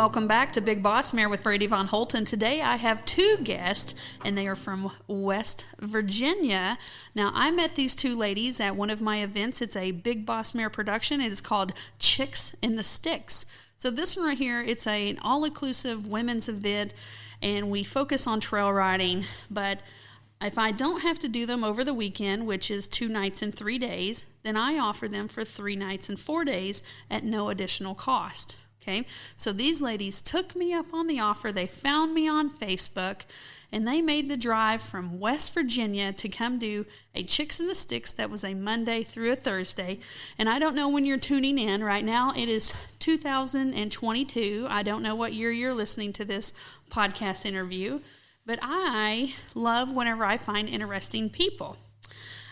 welcome back to Big Boss Mare with Brandy Von Holten. Today I have two guests, and they are from West Virginia. Now, I met these two ladies at one of my events. It's a Big Boss Mare Production. It is called Chix in the Sticks. So this one right here, it's an all-inclusive women's event, and we focus on trail riding. But if I don't have to do them over the weekend, which is 2 nights and 3 days, then I offer them for 3 nights and 4 days at no additional cost. Okay, so these ladies took me up on the offer. They found me on Facebook, and they made the drive from West Virginia to come do a Chix in the Sticks. That was a Monday through a Thursday. And I don't know when you're tuning in. Right now, it is 2022. I don't know what year you're listening to this podcast interview, but I love whenever I find interesting people.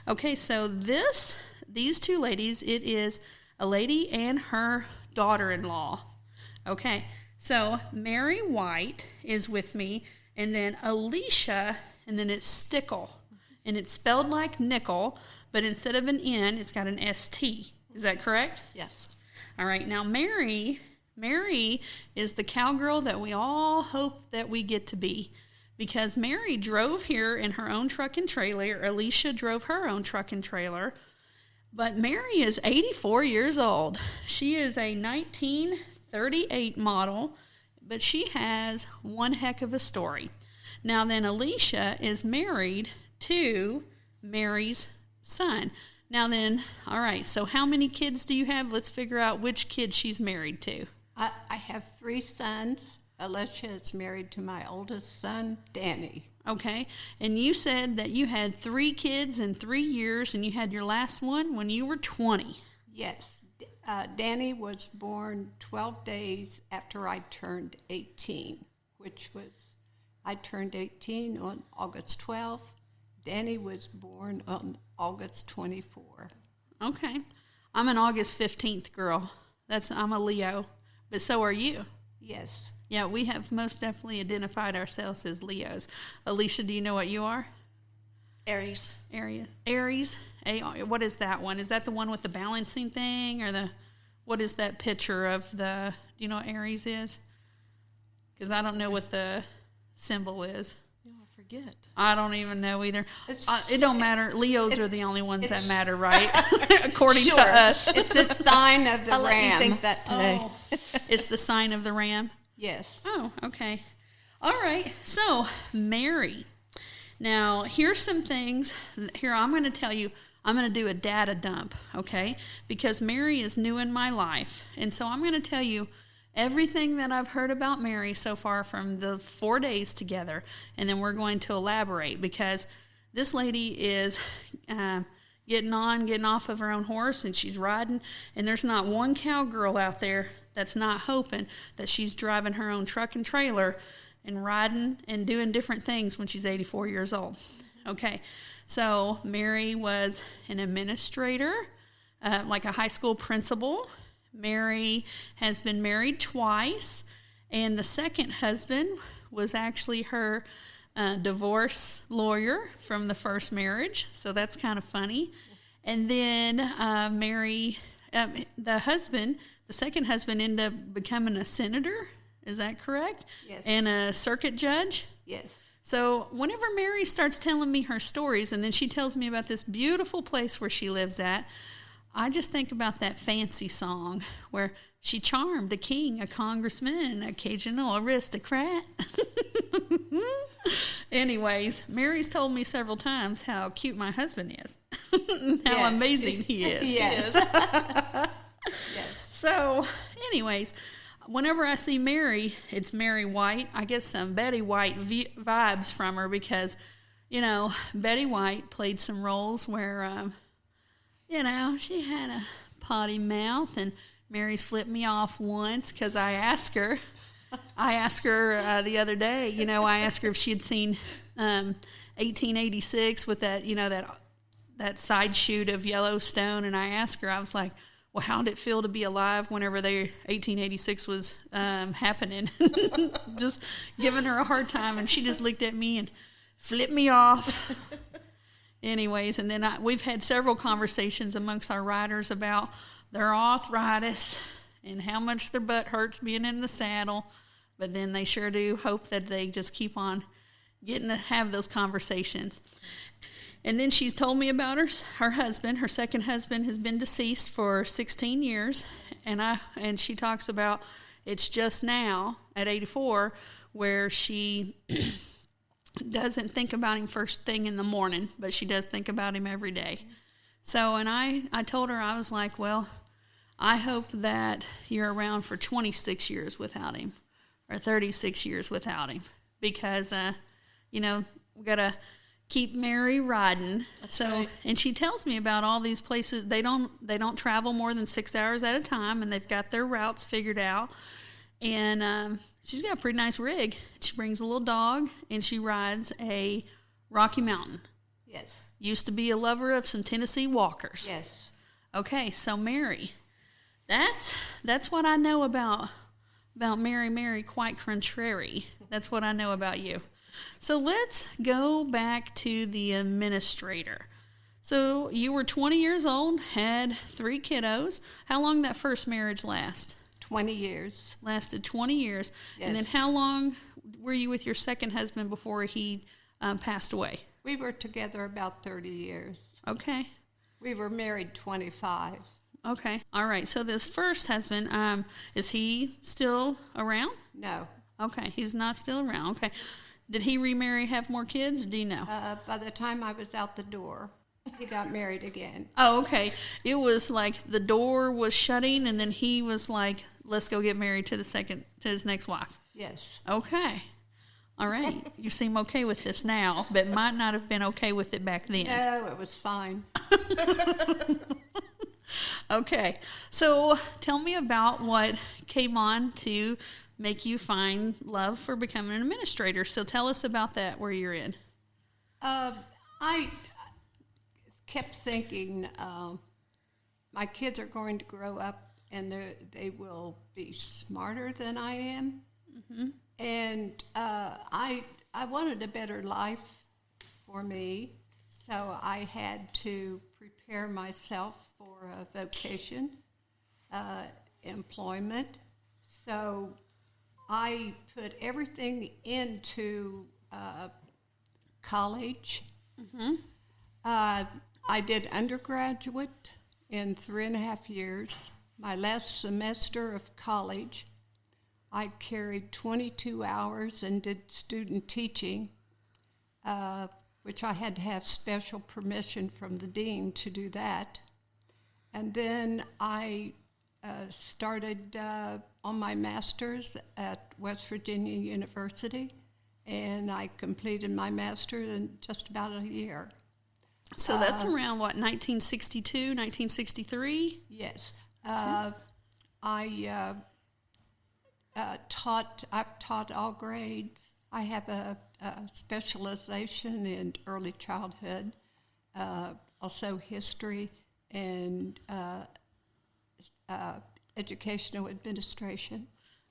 Okay, so these two ladies, it is a lady and her daughter-in-law. Okay, so Mary White is with me, and then Alicia, and then it's Stickel. And it's spelled like nickel, but instead of an N, it's got an ST. Is that correct? Yes. All right, now Mary is the cowgirl that we all hope that we get to be, because Mary drove here in her own truck and trailer. Alicia drove her own truck and trailer. But Mary is 84 years old. She is a 1938 model, but she has one heck of a story. Now then, Alicia is married to Mary's son. Now then, all right, so how many kids do you have? Let's figure out which kid she's married to. I have 3 sons. Alicia is married to my oldest son, Danny. Okay, and you said that you had 3 kids in 3 years, and you had your last one when you were 20. Yes. Danny was born 12 days after I turned 18, I turned 18 on August 12th. Danny was born on August 24. Okay. I'm an August 15th girl. I'm a Leo, but so are you. Yes. Yeah, we have most definitely identified ourselves as Leos. Alicia, do you know what you are? Aries. Aries. What is that one? Is that the one with the balancing thing, or what is that picture of do you know what Aries is? Because I don't know what the symbol is. Oh, I forget. I don't even know either. It don't matter. Leos are the only ones that matter, right? According to us. It's a sign of the I'll ram. let you think that today. Oh, it's the sign of the ram? Yes. Oh, okay. All right. So, Mary. Now, here's some things. Here, I'm going to tell you, I'm going to do a data dump, okay? Because Mary is new in my life. And so I'm going to tell you everything that I've heard about Mary so far from the 4 days together. And then we're going to elaborate, because this lady is getting off of her own horse, and she's riding. And there's not one cowgirl out there that's not hoping that she's driving her own truck and trailer and riding and doing different things when she's 84 years old. Okay, so Mary was an administrator, like a high school principal. Mary has been married twice, and the second husband was actually her divorce lawyer from the first marriage, so that's kind of funny. And then Mary, the second husband ended up becoming a senator. Is that correct? Yes. And a circuit judge? Yes. So whenever Mary starts telling me her stories, and then she tells me about this beautiful place where she lives at, I just think about that fancy song where she charmed a king, a congressman, an occasional aristocrat. Anyways, Mary's told me several times how cute my husband is, how amazing he is. Yes. Yes. So, anyways, whenever I see Mary, it's Mary White. I get some Betty White vibes from her, because, Betty White played some roles where, she had a potty mouth, and Mary's flipped me off once because I asked her the other day, I asked her if she had seen 1886 with that, that side shoot of Yellowstone, and I asked her, I was like, well, how did it feel to be alive whenever 1886 was happening? Just giving her a hard time, and she just looked at me and flipped me off. Anyways, and then we've had several conversations amongst our riders about their arthritis and how much their butt hurts being in the saddle. but then they sure do hope that they just keep on getting to have those conversations. And then she's told me about her husband. Her second husband has been deceased for 16 years, and she talks about it's just now at 84 where she doesn't think about him first thing in the morning, but she does think about him every day. So, and I told her, I was like, well, I hope that you're around for 26 years without him, or 36 years without him, because, we got to keep Mary riding. That's so, right. And she tells me about all these places. They don't travel more than 6 hours at a time, and they've got their routes figured out. And she's got a pretty nice rig. She brings a little dog, and she rides a Rocky Mountain. Yes. Used to be a lover of some Tennessee Walkers. Yes. Okay, so Mary, that's what I know about Mary, quite contrary. That's what I know about you. So let's go back to the administrator. So you were 20 years old, had 3 kiddos. How long did that first marriage last? 20 years. Lasted 20 years. Yes. And then how long were you with your second husband before he passed away? We were together about 30 years. Okay. We were married 25. Okay. All right. So this first husband, is he still around? No. Okay. He's not still around. Okay. Did he remarry, have more kids? Or do you know? By the time I was out the door, he got married again. Oh, okay. It was like the door was shutting, and then he was like, let's go get married to his next wife. Yes. Okay. All right. You seem okay with this now, but might not have been okay with it back then. No, it was fine. Okay. So tell me about what came on to make you find love for becoming an administrator. So tell us about that, where you're in. I kept thinking my kids are going to grow up and they will be smarter than I am. Mm-hmm. And I wanted a better life for me, so I had to prepare myself for a vocation, employment. So I put everything into college. Mm-hmm. I did undergraduate in 3.5 years. My last semester of college, I carried 22 hours and did student teaching, which I had to have special permission from the dean to do that. And then I started on my master's at West Virginia University, and I completed my master's in just about a year. So that's around, what, 1962, 1963? Yes. Okay. I've taught all grades. I have a specialization in early childhood, also history and educational administration.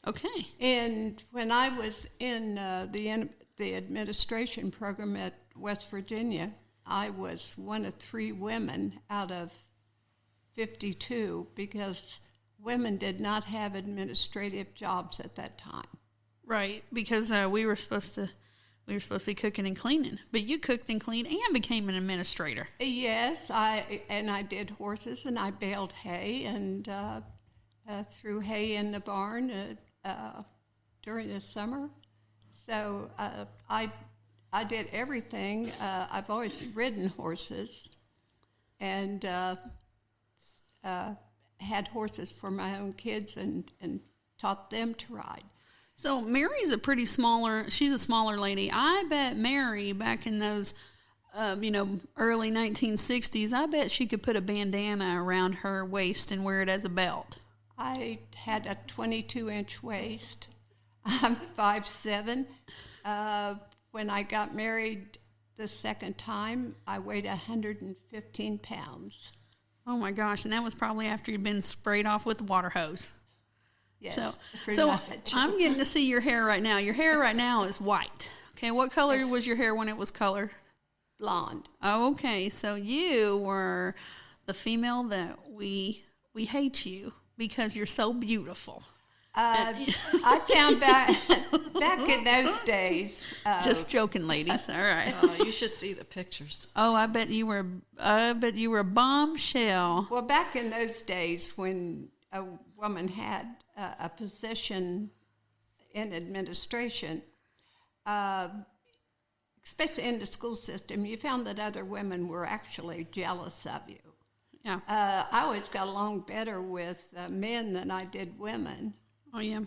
Okay. And when I was in the administration program at West Virginia, I was one of 3 women out of 52 because women did not have administrative jobs at that time. Right, because we were supposed to be cooking and cleaning, but you cooked and cleaned and became an administrator. Yes, I did horses and I baled hay and threw hay in the barn during the summer. So I did everything. I've always ridden horses and had horses for my own kids and taught them to ride. So Mary's she's a smaller lady. I bet Mary, back in those, early 1960s, I bet she could put a bandana around her waist and wear it as a belt. I had a 22-inch waist. I'm 5'7". When I got married the second time, I weighed 115 pounds. Oh my gosh, and that was probably after you'd been sprayed off with the water hose. Yes, so much. I'm getting to see your hair right now. Your hair right now is white. Okay, what color was your hair when it was colored? Blonde. Oh, okay, so you were the female that we hate you because you're so beautiful. I found back in those days. Just joking, ladies. All right. Oh, you should see the pictures. Oh, I bet you were a bombshell. Well, back in those days when a woman had a position in administration, especially in the school system, you found that other women were actually jealous of you. Yeah. I always got along better with men than I did women. Oh, yeah.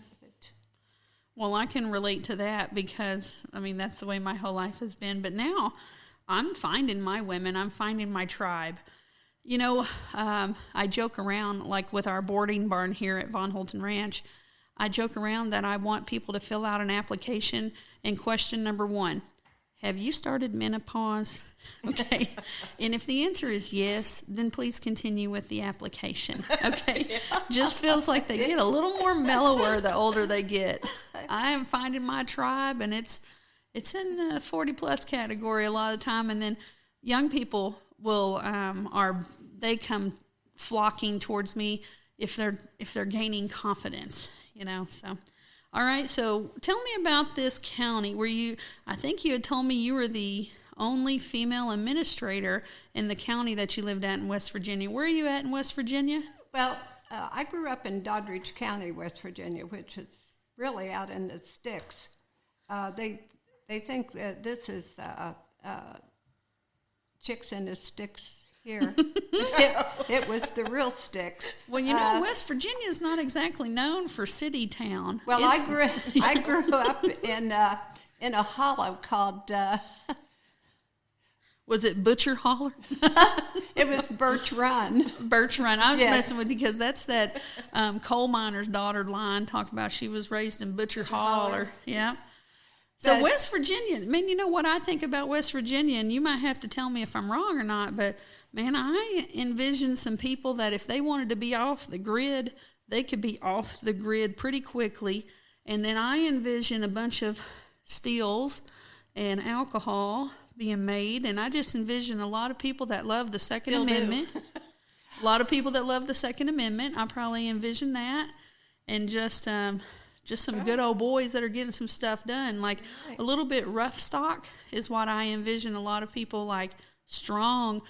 Well, I can relate to that because, I mean, that's the way my whole life has been. But now I'm finding my women. I'm finding my tribe. You know, I joke around, like with our boarding barn here at Von Holten Ranch, I joke around that I want people to fill out an application, and question number 1, have you started menopause? Okay. And if the answer is yes, then please continue with the application. Okay. Yeah. Just feels like they get a little more mellower the older they get. I am finding my tribe, and it's in the 40+ category a lot of the time. And then young people will they come flocking towards me if they're gaining confidence, you know. So all right, so tell me about this county where I think you had told me you were the only female administrator in the county that you lived at in West Virginia. Where are you at in West Virginia? Well, I grew up in Doddridge County, West Virginia, which is really out in the sticks. They think that this is Chix in the sticks here. It was the real sticks. Well, you know, West Virginia is not exactly known for city town. Well, I grew up in a hollow called. Was it Butcher Holler? It was Birch Run. Birch Run. I was messing with you because that's that coal miner's daughter line talked about she was raised in Butcher Holler. Yeah. So West Virginia, man, you know what I think about West Virginia, and you might have to tell me if I'm wrong or not, but man, I envision some people that if they wanted to be off the grid, they could be off the grid pretty quickly. And then I envision a bunch of steals and alcohol being made, and I just envision a lot of people that love the Second Amendment. A lot of people that love the Second Amendment. I probably envision that, and just some good old boys that are getting some stuff done. Like a little bit rough stock is what I envision. A lot of people like strong,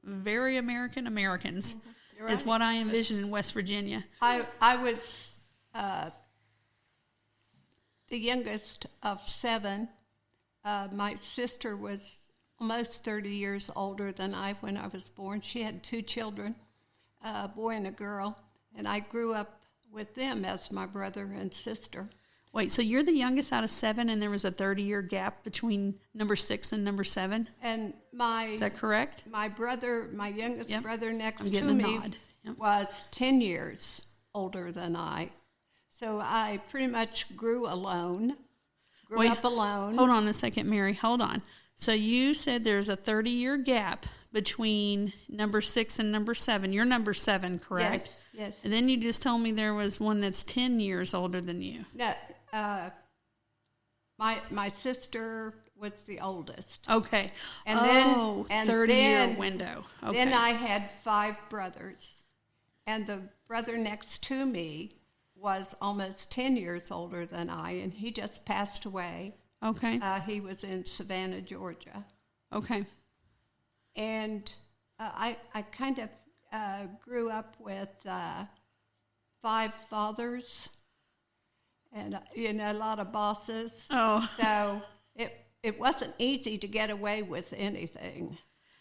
very Americans is what I envision in West Virginia. I was the youngest of 7. My sister was almost 30 years older than I when I was born. She had 2 children, a boy and a girl, and I grew up with them as my brother and sister. Wait, so you're the youngest out of 7, and there was a 30-year gap between number 6 and number 7? And is that correct? My youngest brother next to me was 10 years older than I. So I pretty much grew up alone. Hold on a second, Mary. Hold on. So you said there's a 30-year gap between number 6 and number 7. You're number 7, correct? Yes. And then you just told me there was one that's 10 years older than you. No, my sister was the oldest. Okay. And 30-year window. Okay. Then I had 5 brothers. And the brother next to me was almost 10 years older than I, and he just passed away. Okay. He was in Savannah, Georgia. Okay. And I kind of grew up with 5 fathers and, a lot of bosses. Oh. So it wasn't easy to get away with anything.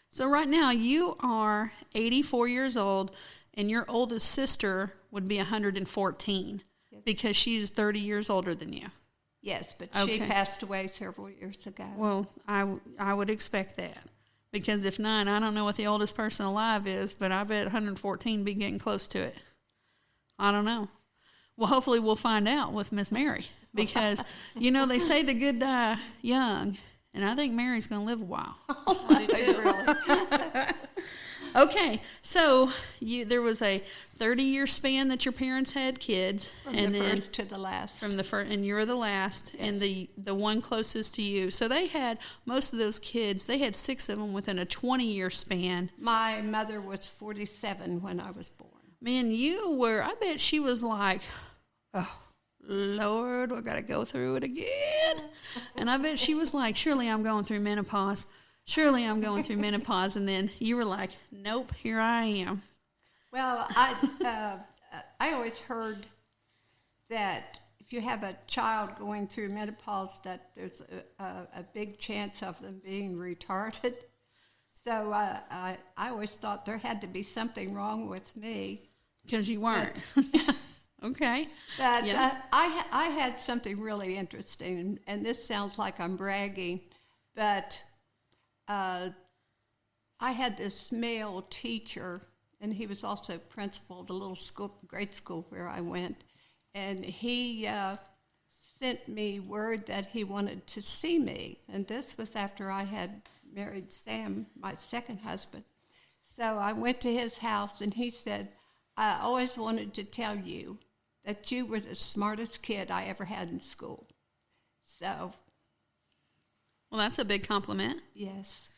So right now you are 84 years old, and your oldest sister would be 114 because she's 30 years older than you. Yes, but she passed away several years ago. Well, I would expect that. Because if not, I don't know what the oldest person alive is, but I bet 114 be getting close to it. I don't know. Well, hopefully we'll find out with Miss Mary. Because, they say the good die young, and I think Mary's going to live a while. I do too. Really. Okay, so there was a 30-year span that your parents had kids, From the first to the last. From the first, and you're the last, yes. And the one closest to you. So they had most of those kids. They had 6 of them within a 20-year span. My mother was 47 when I was born. Man, I bet she was like, oh, Lord, I got to go through it again. And I bet she was like, surely I'm going through menopause. Surely I'm going through menopause. And then you were like, nope, here I am. Well, I always heard that if you have a child going through menopause, that there's a big chance of them being retarded. So I always thought there had to be something wrong with me. Because you weren't. Okay. But yeah. I had something really interesting, and this sounds like I'm bragging, but I had this male teacher, and he was also principal of the little grade school where I went, and he sent me word that he wanted to see me, and this was after I had married Sam, my second husband. So I went to his house, and he said, I always wanted to tell you that you were the smartest kid I ever had in school. So. Well, that's a big compliment. Yes.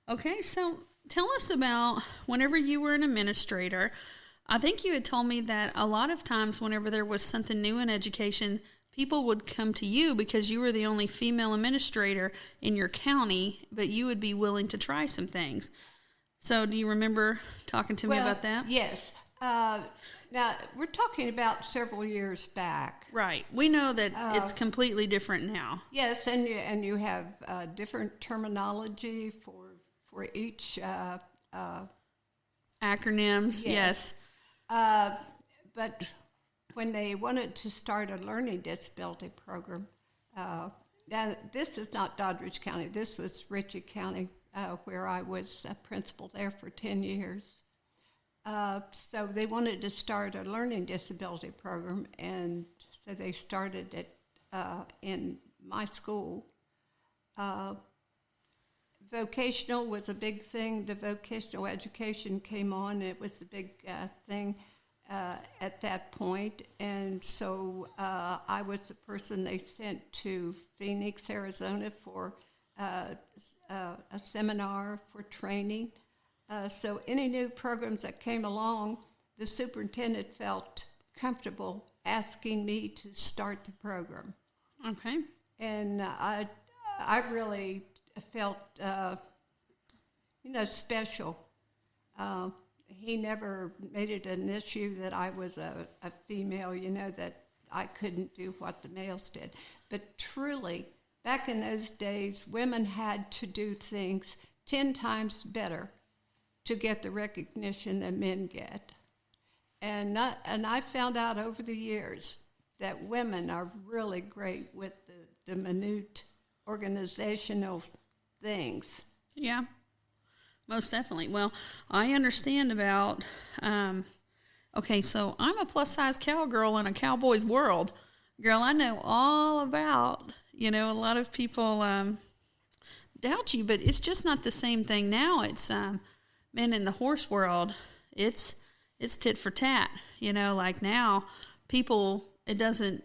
Okay, so tell us about whenever you were an administrator. I think you had told me that a lot of times whenever there was something new in education, people would come to you because you were the only female administrator in your county, but you would be willing to try some things. So do you remember talking to me about that? Yes. Now, we're talking about several years back. Right. We know that it's completely different now. Yes, and you have different terminology for each acronyms. Yes. But when they wanted to start a learning disability program, now this is not Doddridge County. This was Ritchie County, where I was a principal there for 10 years. So they wanted to start a learning disability program, and so they started it in my school. Vocational was a big thing. The vocational education came on. It was the big thing at that point, and so I was the person they sent to Phoenix, Arizona for a seminar for training. So any new programs that came along, the superintendent felt comfortable asking me to start the program. Okay. And I really felt, special. He never made it an issue that I was a female, that I couldn't do what the males did. But truly, back in those days, women had to do things 10 times better to get the recognition that men get. And I found out over the years that women are really great with the minute organizational things. Yeah, most definitely. Well, I understand about, so I'm a plus-size cowgirl in a cowboy's world. Girl, I know all about, a lot of people doubt you, but it's just not the same thing now. It's, men in the horse world, it's tit for tat. Like now, people, it doesn't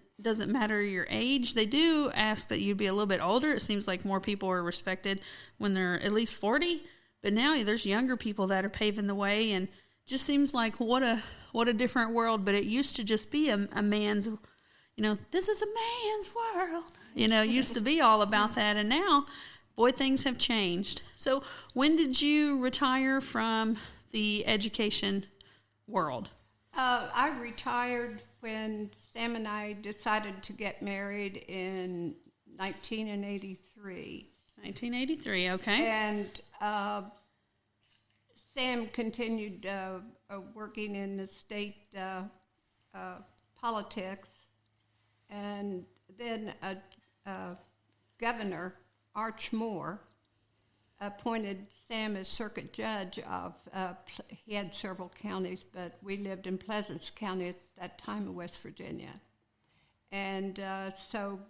matter your age. They do ask that you be a little bit older. It seems like more people are respected when they're at least 40. But now there's younger people that are paving the way, and just seems like what a different world. But it used to just be a man's, this is a man's world. Used to be all about that, and now, boy, things have changed. So when did you retire from the education world? I retired when Sam and I decided to get married in 1983. 1983, okay. And Sam continued working in the state politics, and then a governor, Arch Moore, appointed Sam as circuit judge of, he had several counties, but we lived in Pleasants County at that time in West Virginia. And so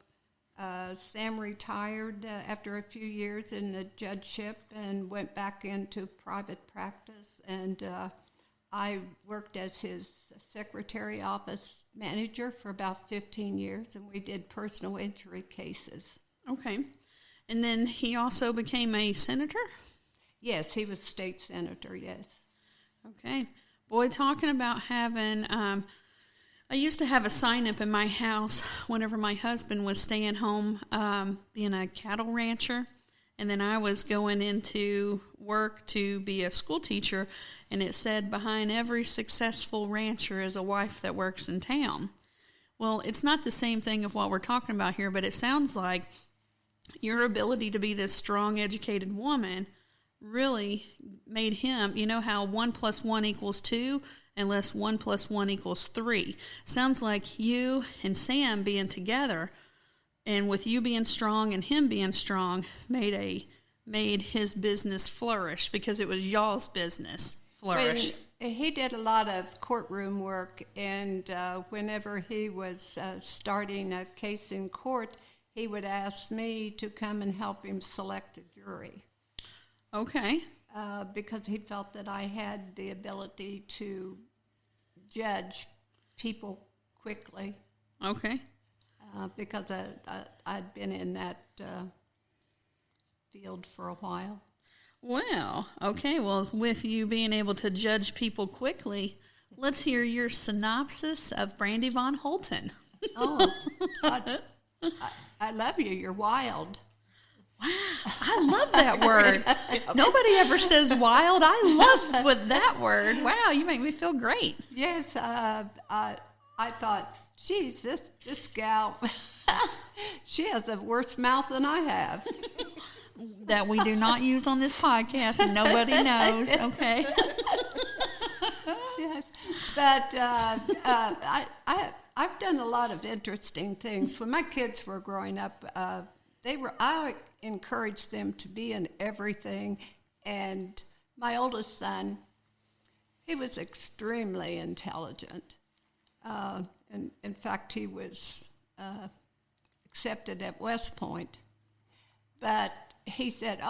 Sam retired after a few years in the judgeship and went back into private practice. And I worked as his secretary office manager for about 15 years, and we did personal injury cases. Okay. And then he also became a senator? Yes, he was state senator, yes. Okay. Boy, talking about having, I used to have a sign up in my house whenever my husband was staying home, being a cattle rancher. And then I was going into work to be a school teacher, and it said, behind every successful rancher is a wife that works in town. Well, it's not the same thing of what we're talking about here, but it sounds like your ability to be this strong, educated woman really made him, you know how 1 + 1 = 2, unless 1 + 1 = 3. Sounds like you and Sam being together, and with you being strong and him being strong, made his business flourish, because it was y'all's business flourish. He did a lot of courtroom work, and whenever he was starting a case in court, he would ask me to come and help him select a jury. Okay. Because he felt that I had the ability to judge people quickly. Okay. Because I'd been in that field for a while. Well, okay. Well, with you being able to judge people quickly, let's hear your synopsis of Brandy Von Holten. Oh, I love you. You're wild. Wow, I love that word. Nobody ever says wild. I love with that word. Wow, you make me feel great. Yes, I thought, geez, this gal, she has a worse mouth than I have. That we do not use on this podcast, and nobody knows. Okay. Yes, but I've done a lot of interesting things. When my kids were growing up, I encouraged them to be in everything, and my oldest son, he was extremely intelligent. And in fact, he was accepted at West Point. But he said,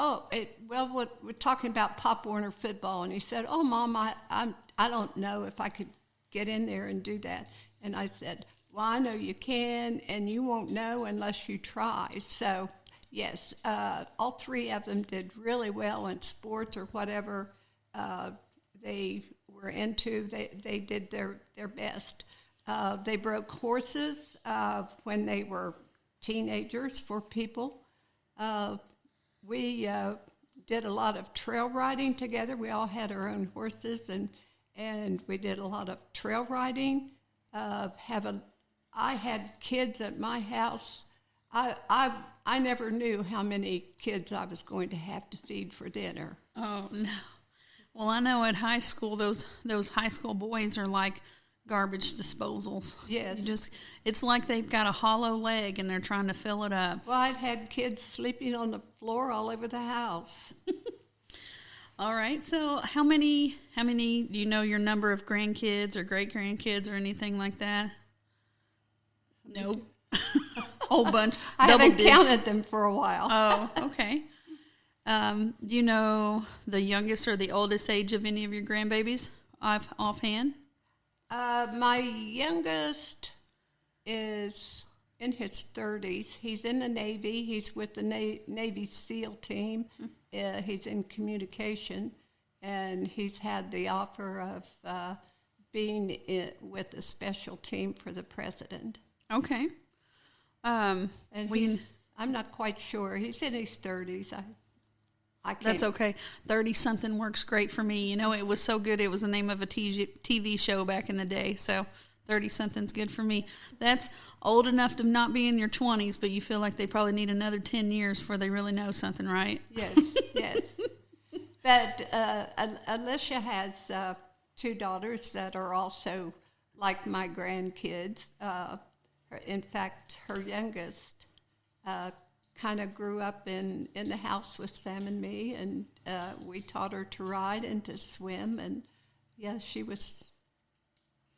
we're talking about Pop Warner football. And he said, oh, Mom, I don't know if I could get in there and do that. And I said, well, I know you can, and you won't know unless you try. So, yes, all three of them did really well in sports or whatever they were into. They did their best. They broke horses when they were teenagers for people. We did a lot of trail riding together. We all had our own horses, and we did a lot of trail riding. I had kids at my house. I never knew how many kids I was going to have to feed for dinner. Oh, no. Well, I know at high school, those high school boys are like garbage disposals. Yes. It's like they've got a hollow leg and they're trying to fill it up. Well, I've had kids sleeping on the floor all over the house. All right. So how many, do you know your number of grandkids or great-grandkids or anything like that? Nope. Whole bunch. I haven't counted them for a while. Oh, okay. Do you know the youngest or the oldest age of any of your grandbabies offhand? My youngest is in his 30s. He's in the Navy. He's with the Navy SEAL team. He's in communication, and he's had the offer of being with a special team for the president. Okay. And I'm not quite sure. He's in his 30s. I can't. That's okay. 30-something works great for me. You know, it was so good. It was the name of a TV show back in the day. So 30-something's good for me. That's old enough to not be in your 20s, but you feel like they probably need another 10 years before they really know something, right? Yes, yes. But Alicia has 2 daughters that are also like my grandkids. In fact, her youngest kind of grew up in the house with Sam and me, and we taught her to ride and to swim, and yes, she was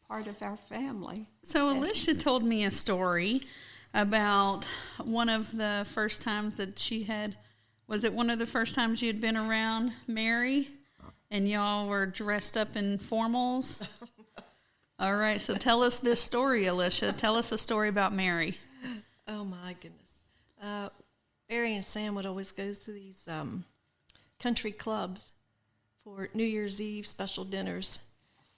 part of our family. So Alicia told me a story about one of the first times that she had, was it one of the first times you had been around Mary, and y'all were dressed up in formals? All right, so tell us this story, Alicia. Tell us a story about Mary. Oh, my goodness. Mary and Sam would always go to these country clubs for New Year's Eve special dinners.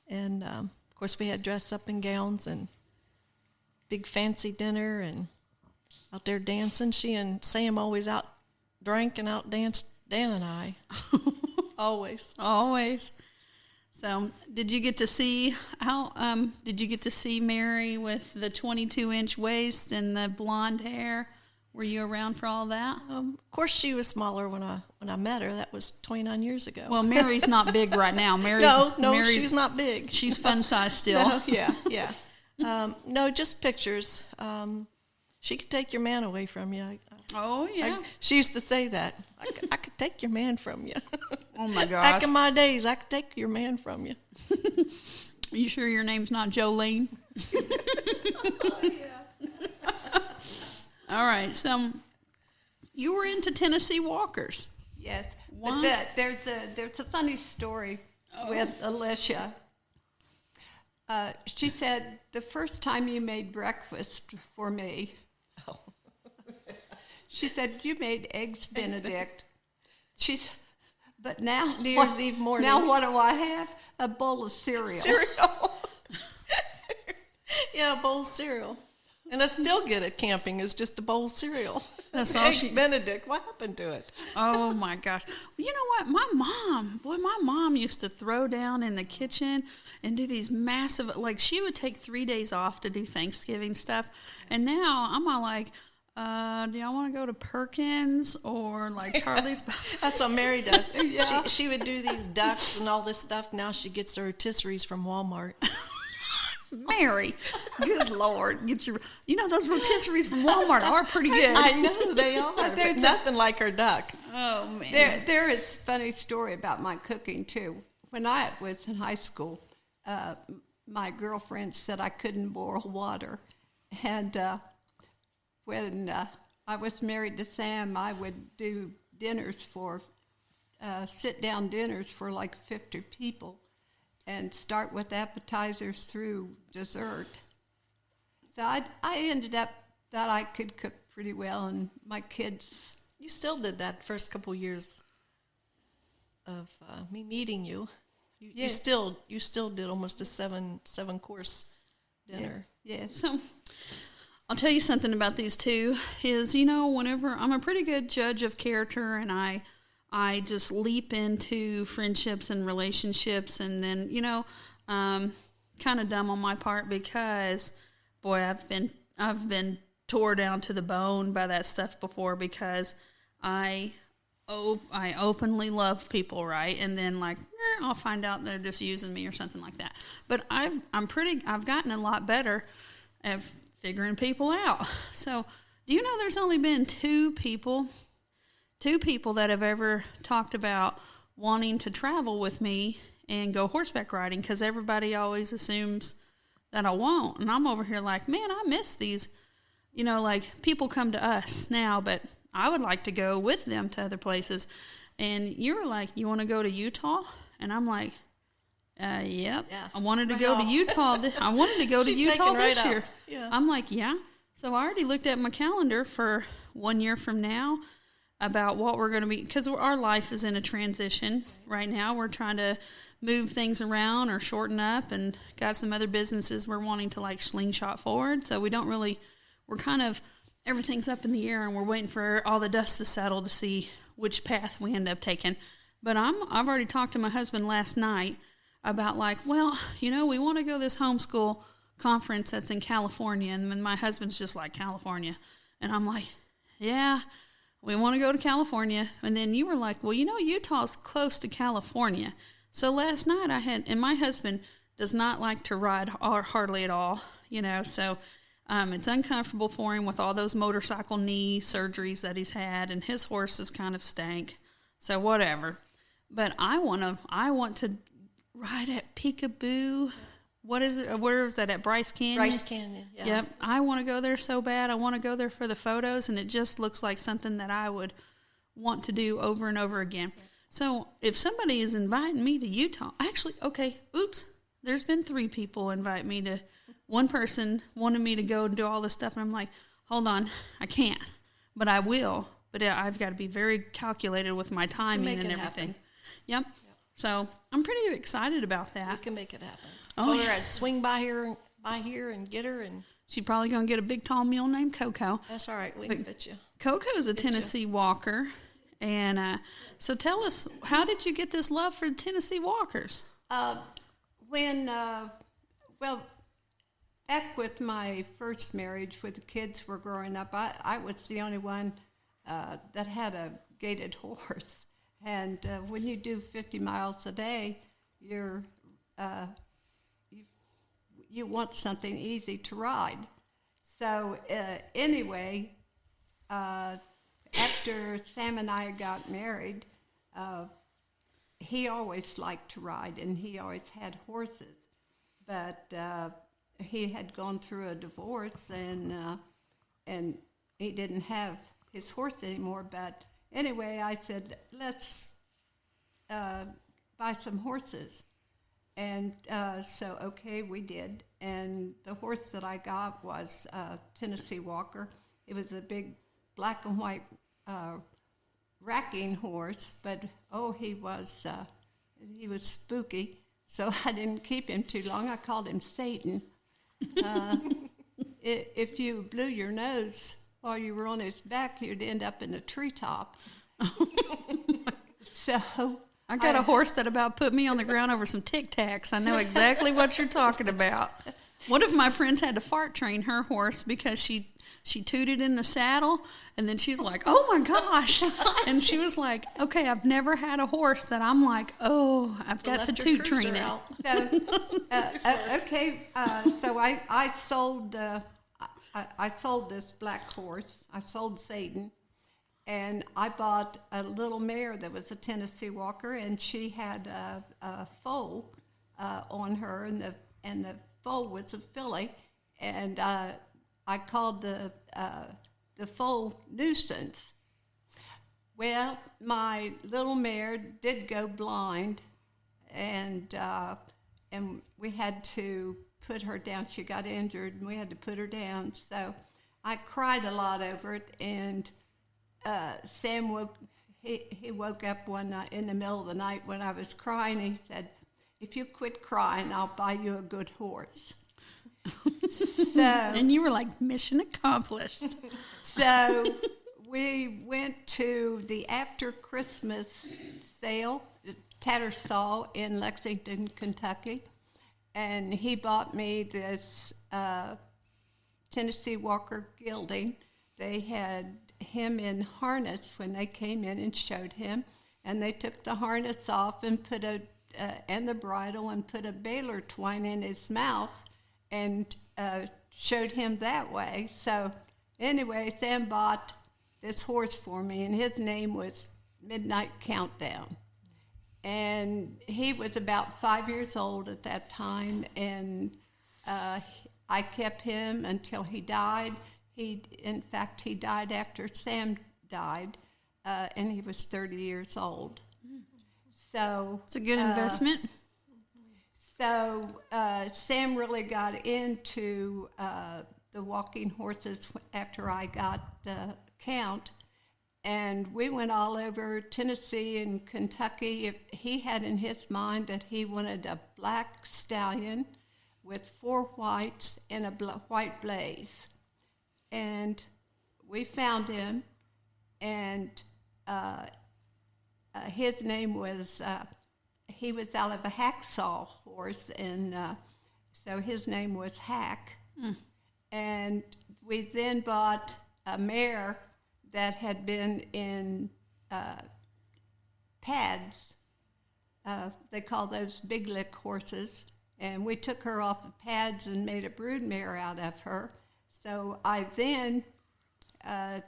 And, of course, we had dress-up in gowns and big fancy dinner and out there dancing. She and Sam always out drank and out danced Dan and I. Always. Always. So, did you get to see Mary with the 22-inch waist and the blonde hair? Were you around for all that? Of course, she was smaller when I met her. That was 29 years ago. Well, Mary's not big right now. Mary's, she's not big. She's fun size still. No, yeah. No, just pictures. She could take your man away from you. Oh, yeah. She used to say that. I could take your man from you. Oh, my gosh. Back in my days, I could take your man from you. Are you sure your name's not Jolene? Oh, yeah. All right. So, you were into Tennessee Walkers. Yes. Why? But there's a funny story with Alicia. She said, the first time you made breakfast for me, she said, you made eggs Benedict. But now, New Year's Eve morning. Now what do I have? A bowl of cereal. Yeah, a bowl of cereal. And I still get it camping. It's just a bowl of cereal. That's all Eggs Benedict. What happened to it? Oh, my gosh. You know what? My mom used to throw down in the kitchen and do these massive, like she would take 3 days off to do Thanksgiving stuff. And now I'm all like, do y'all want to go to Perkins or like Charlie's? That's what Mary does. Yeah. She would do these ducks and all this stuff. Now she gets her rotisseries from Walmart. Mary, good Lord, those rotisseries from Walmart are pretty good. I know they are, but nothing like her duck. Oh man, There is a funny story about my cooking too. When I was in high school, my girlfriend said I couldn't boil water, and when I was married to Sam, I would do dinners sit-down dinners for like 50 people. And start with appetizers through dessert. So I ended up that I could cook pretty well, and my kids. You still did that first couple years of me meeting you. You still did almost a seven course dinner. Yeah. Yes. So I'll tell you something about these two is, whenever I'm a pretty good judge of character, and I just leap into friendships and relationships, and then, kind of dumb on my part because, boy, I've been tore down to the bone by that stuff before because I openly love people, right? And then I'll find out they're just using me or something like that. But I've gotten a lot better at figuring people out. So, do you know there's only been two people that have ever talked about wanting to travel with me and go horseback riding, because everybody always assumes that I won't. And I'm over here like, man, I miss these. People come to us now, but I would like to go with them to other places. And you were like, you want to go to Utah? And I'm like, yep. Yeah. I wanted to go to Utah. I wanted to go to Utah this year. Yeah. I'm like, yeah. So I already looked at my calendar for 1 year from now about what we're going to be, because our life is in a transition right now. We're trying to move things around or shorten up, and got some other businesses we're wanting to slingshot forward. So we're kind of, everything's up in the air, and we're waiting for all the dust to settle to see which path we end up taking. But I've already talked to my husband last night about we want to go to this homeschool conference that's in California. And then my husband's just like, California. And I'm like, yeah, we want to go to California. And then you were like, well, Utah's close to California. So last night and my husband does not like to ride hardly at all, so it's uncomfortable for him with all those motorcycle knee surgeries that he's had, and his horses kind of stank. So whatever. But I want to ride at Peekaboo. What is it? Where is that, at Bryce Canyon? Bryce Canyon, yeah. Yep. I want to go there so bad. I want to go there for the photos, and it just looks like something that I would want to do over and over again. So if somebody is inviting me to Utah, there's been 3 people invite me to. One person wanted me to go and do all this stuff, and I'm like, hold on, I can't, but I will. But I've got to be very calculated with my timing and everything. Yep. So I'm pretty excited about We that. can make it happen. Oh, Told her yeah. I'd swing by here and get her, and She's probably going to get a big tall mule named Coco. that's all right. We can fit you. Coco's a Tennessee Walker. And so tell us, how did you get this love for Tennessee Walkers? Well, back with my first marriage, when the kids were growing up, I was the only one that had a gaited horse. And when you do 50 miles a day, you want something easy to ride. So anyway, after Sam and I got married, he always liked to ride, and he always had horses. But he had gone through a divorce, and he didn't have his horse anymore. But anyway, I said, let's buy some horses. And so, okay, we did. And the horse that I got was a Tennessee Walker. It was a big black and white racking horse, but, he was spooky. So I didn't keep him too long. I called him Satan. If you blew your nose while you were on his back, you'd end up in a treetop. So I got a horse that about put me on the ground over some Tic Tacs. I know exactly what you're talking about. One of my friends had to fart train her horse because she tooted in the saddle, and then she's like, oh my gosh. And she was like, okay, I've never had a horse that I'm like, oh, I've got to toot train it. So I sold I sold this black horse. I sold Satan, and I bought a little mare that was a Tennessee Walker, and she had a foal on her, and the foal was a filly, and I called the foal Nuisance. Well, my little mare did go blind, and we had to put her down. She got injured, and we had to put her down. So I cried a lot over it, and Sam woke up one night in the middle of the night when I was crying. He said, if you quit crying, I'll buy you a good horse. And you were like, mission accomplished. So we went to the after Christmas sale, Tattersall in Lexington, Kentucky, and he bought me this Tennessee Walker gelding. They had him in harness when they came in and showed him, and they took the harness off and put and the bridle and put a baler twine in his mouth and showed him that way. So anyway, Sam bought this horse for me, and his name was Midnight Countdown. And he was about 5 years old at that time, and I kept him until he died. In fact, he died after Sam died, and he was 30 years old. So It's a good investment. So Sam really got into the walking horses after I got the count, and we went all over Tennessee and Kentucky. He had in his mind that he wanted a black stallion with 4 whites and a white blaze. And we found him, and his name was, he was out of a hacksaw horse, and so his name was Hack. And we then bought a mare that had been in pads. They call those big lick horses. And we took her off of pads and made a brood mare out of her. So I then, the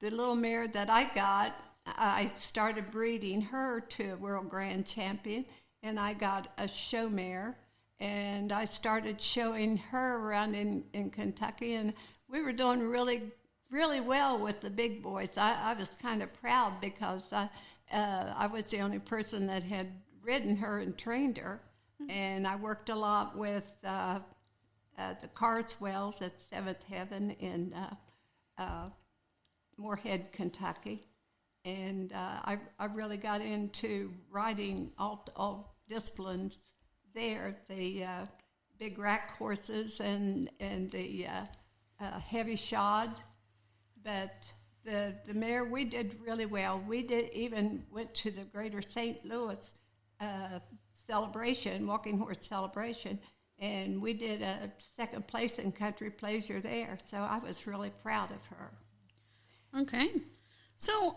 little mare that I got, I started breeding her to a world grand champion, and I got a show mare, and I started showing her around in Kentucky, and we were doing really, really well with the big boys. I was kind of proud because I was the only person that had ridden her and trained her, and I worked a lot with the Carswells at Seventh Heaven in Moorhead, Kentucky. And I really got into riding all disciplines there, the big rack horses and the heavy shod. But the mare, we did really well. We went to the Greater St. Louis celebration, walking horse celebration, and we did a second place in country pleasure there. So I was really proud of her. Okay. So,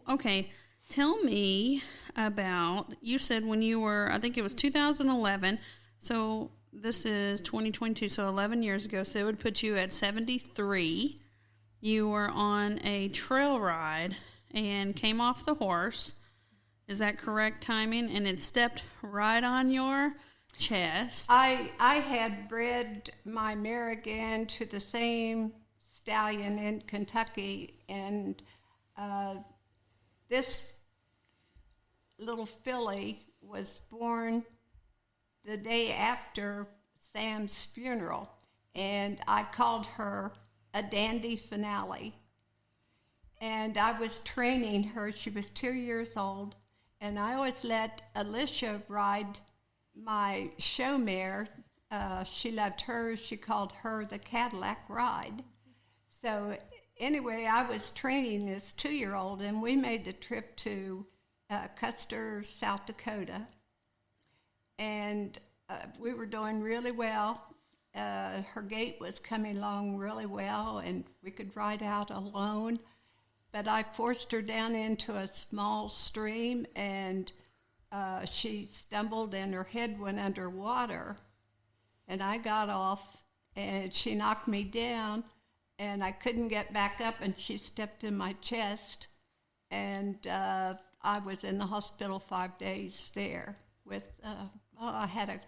okay, tell me about, you said when you were, I think it was 2011, so this is 2022, so 11 years ago, so it would put you at 73. You were on a trail ride and came off the horse. Is that correct timing? And it stepped right on your chest. I had bred my mare again to the same stallion in Kentucky, and this little filly was born the day after Sam's funeral, and I called her a dandy finale. And I was training her. She was 2 years old, and I always let Alicia ride my show mare. She loved her. She called her the Cadillac Ride. So anyway, I was training this 2-year-old, and we made the trip to Custer, South Dakota. And we were doing really well. Her gait was coming along really well, and we could ride out alone. But I forced her down into a small stream, and she stumbled, and her head went underwater. And I got off, and she knocked me down, and I couldn't get back up, and she stepped in my chest. And I was in the hospital 5 days there with, I had a,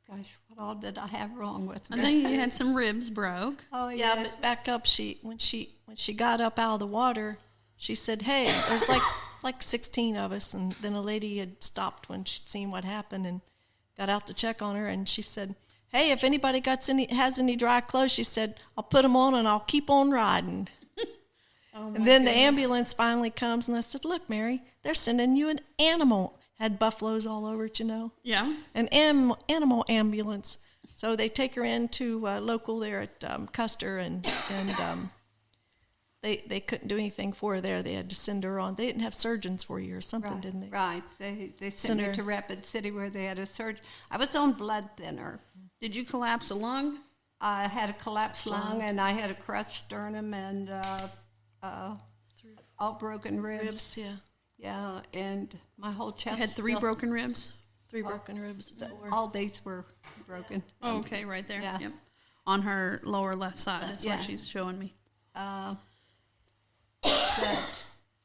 gosh, what all did I have wrong with me? I think you had some ribs broke. Oh, Yeah, yes. but back up. When she got up out of the water, she said, "Hey, there's like 16 of us." And then a lady had stopped when she'd seen what happened and got out to check on her. And she said, "Hey, if anybody has any dry clothes," she said, "I'll put them on and I'll keep on riding." And then the ambulance finally comes, and I said, "Look, Mary, they're sending you an animal." Had buffaloes all over it, Yeah. An animal ambulance. So they take her into local there at Custer, and they couldn't do anything for her there. They had to send her on. They didn't have surgeons for you or something, Right, didn't they? right. They sent me to Rapid City where they had a surgeon. I was on blood thinner. Did you collapse a lung? I had a collapsed lung, and I had a crushed sternum, and all broken ribs. Yeah. Yeah, and my whole chest. You had 3 broken ribs? 3 broken ribs. All these were broken. Oh, okay, right there. Yeah. Yep. On her lower left side. That's Yeah. what she's showing me. But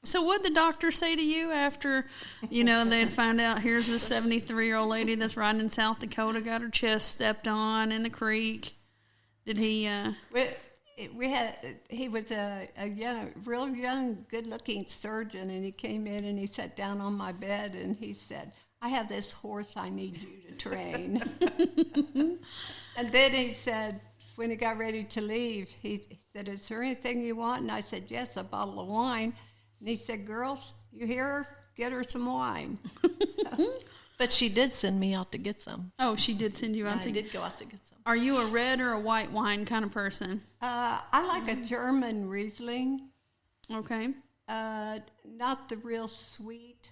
So what did the doctor say to you after, they'd find out here's this 73-year-old lady that's riding in South Dakota, got her chest stepped on in the creek? Did he... he was a real young, good-looking surgeon, and he came in and he sat down on my bed and he said, "I have this horse I need you to train." And then he said, when he got ready to leave, he said, "Is there anything you want?" And I said, "Yes, a bottle of wine." And he said, "Girls, you hear her? Get her some wine." But she did send me out to get some. Oh, she did send you out I to did go out to get some. Are you a red or a white wine kind of person? I like a German Riesling. Okay. Not the real sweet.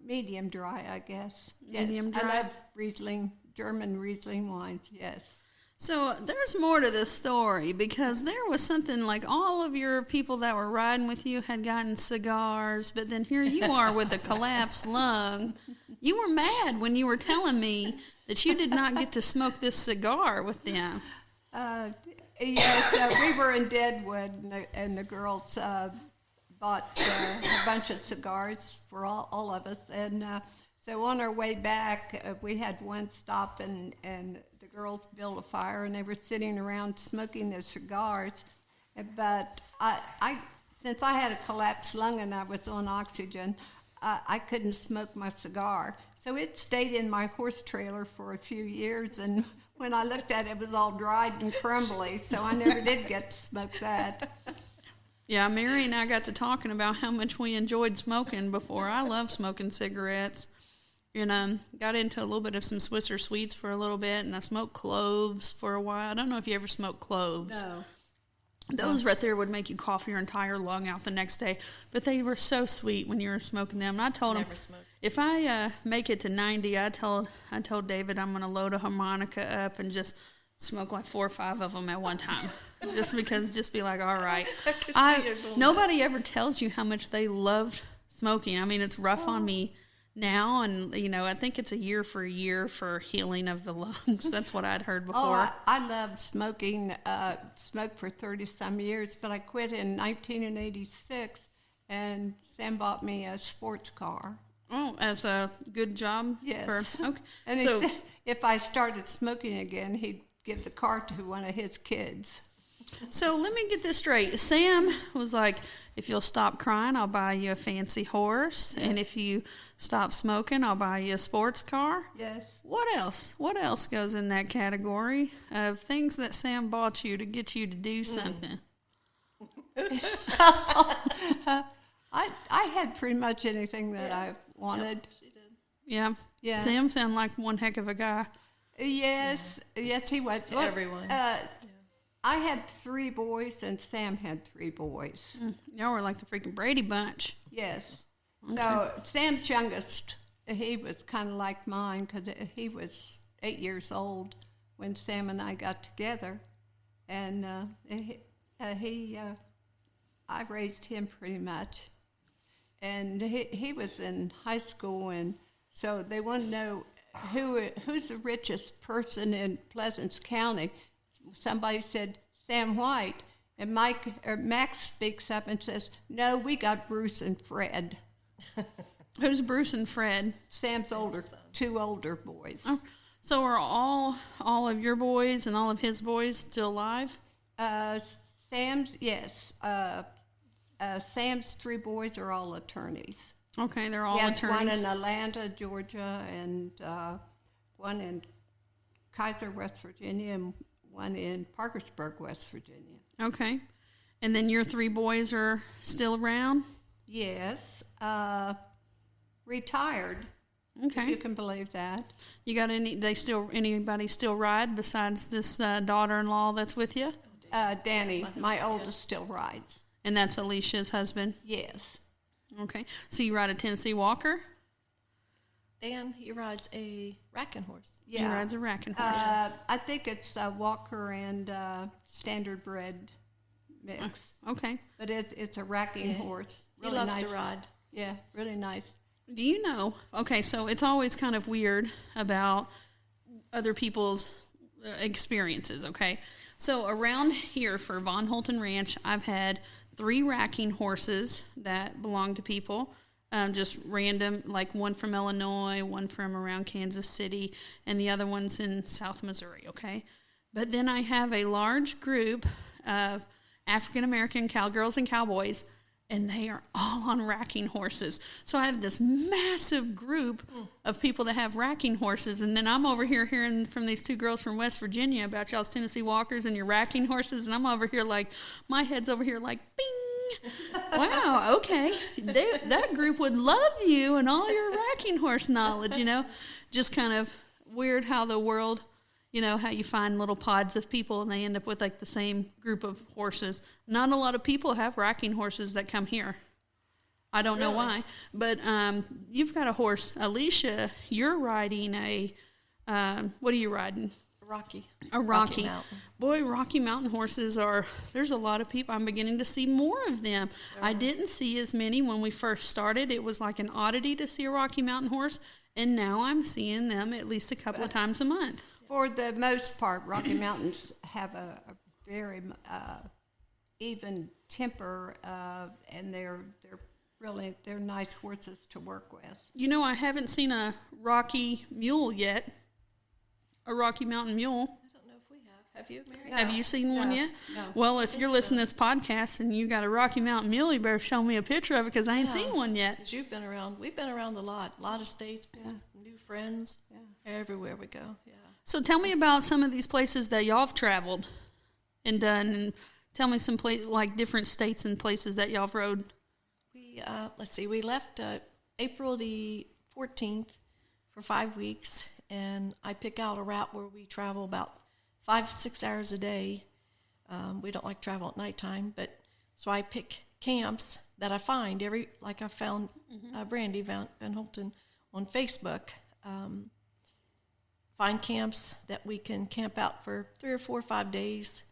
Medium dry, I guess. Medium Yes, dry. I love Riesling, German Riesling wines, yes. So there's more to this story, because there was something like all of your people that were riding with you had gotten cigars, but then here you are with a collapsed lung. You were mad when you were telling me that you did not get to smoke this cigar with them. Yes, we were in Deadwood, and the girls bought a bunch of cigars for all of us. And so on our way back, we had one stop, and the girls built a fire, and they were sitting around smoking their cigars. But since I had a collapsed lung and I was on oxygen, I couldn't smoke my cigar. So it stayed in my horse trailer for a few years, and when I looked at it, it was all dried and crumbly, so I never did get to smoke that. Yeah, Mary and I got to talking about how much we enjoyed smoking before. I love smoking cigarettes. And got into a little bit of some Swisser Sweets for a little bit, and I smoked cloves for a while. I don't know if you ever smoked cloves. No. Those right there would make you cough your entire lung out the next day. But they were so sweet when you were smoking them. And I told him, if I make it to 90, I told David I'm going to load a harmonica up and just smoke like 4 or 5 of them at one time. just be like, all right. Nobody ever tells you how much they loved smoking. I mean, it's rough on me now, and I think it's a year for healing of the lungs. That's what I'd heard before. Oh, I love smoking. Smoked for 30-some years, but I quit in 1986, and Sam bought me a sports car. Oh, as a good job? Yes. Okay. And he said if I started smoking again, he'd give the car to one of his kids. So let me get this straight. Sam was like, if you'll stop crying, I'll buy you a fancy horse. Yes. And if you stop smoking, I'll buy you a sports car. Yes. What else? What else goes in that category of things that Sam bought you to get you to do something? I had pretty much anything that I wanted. Yeah, she did. Yeah. Yeah. Sam sounded like one heck of a guy. Yes. Yes, he was. To everyone. I had 3 boys, and Sam had 3 boys. Y'all were like the freaking Brady Bunch. Yes. Okay. So Sam's youngest, he was kind of like mine because he was 8 years old when Sam and I got together, and I raised him pretty much. And he was in high school, and so they want to know who's the richest person in Pleasants County. Somebody said Sam White, and Max speaks up and says, "No, we got Bruce and Fred." Who's Bruce and Fred? Sam's older, 2 older boys. Oh, so are all of your boys and all of his boys still alive? Sam's, yes. Sam's 3 boys are all attorneys. Okay, they're all attorneys. attorneys. One in Atlanta, Georgia, and one in Kaiser, West Virginia, and one in Parkersburg, West Virginia. Okay. And then your 3 boys are still around? Yes. Retired. Okay. If you can believe that. You got anybody still ride besides this daughter-in-law that's with you? Danny, my oldest, still rides. And that's Alicia's husband? Yes. Okay. So you ride a Tennessee Walker? Dan, he rides a racking horse. Yeah. He rides a racking horse. I think it's Walker and standard bred mix. Okay. But it's a racking horse. Really he loves nice. to ride. Yeah, really nice. Do you know? Okay, so it's always kind of weird about other people's experiences, okay? So around here for Von Holten Ranch, I've had 3 racking horses that belong to people. Just random, like one from Illinois, one from around Kansas City, and the other one's in South Missouri, okay? But then I have a large group of African-American cowgirls and cowboys, and they are all on racking horses. So I have this massive group of people that have racking horses, and then I'm over here hearing from these 2 girls from West Virginia about y'all's Tennessee Walkers and your racking horses, and I'm over here like, my head's over here like, bing! Wow, okay. That group would love you and all your racking horse knowledge, Just kind of weird how the world, how you find little pods of people and they end up with like the same group of horses. Not a lot of people have racking horses that come here. I don't know why. But you've got a horse. Alicia, you're riding what are you riding? A Rocky Mountain. Boy, Rocky Mountain horses there's a lot of people. I'm beginning to see more of them. I didn't see as many when we first started. It was like an oddity to see a Rocky Mountain horse, and now I'm seeing them at least a couple of times a month. For the most part, Rocky Mountains have a very even temper, and they're nice horses to work with. I haven't seen a Rocky mule yet. A Rocky Mountain mule. I don't know if we have. Have you, Mary? No. Have you seen one yet? No. Well, if you're listening to this podcast and you got a Rocky Mountain mule, you better show me a picture of it because I ain't seen one yet. 'Cause you've been around. We've been around a lot of states, new friends, everywhere we go. Yeah. So tell me about some of these places that y'all have traveled and done, and Tell me some like different states and places that y'all have rode. We let's see. We left April the 14th for 5 weeks, and I pick out a route where we travel about 5-6 hours a day. We don't like travel at nighttime, but so I pick camps that I find like I found Brandy Von Holten on Facebook. Find camps that we can camp out for 3 or 4 or 5 days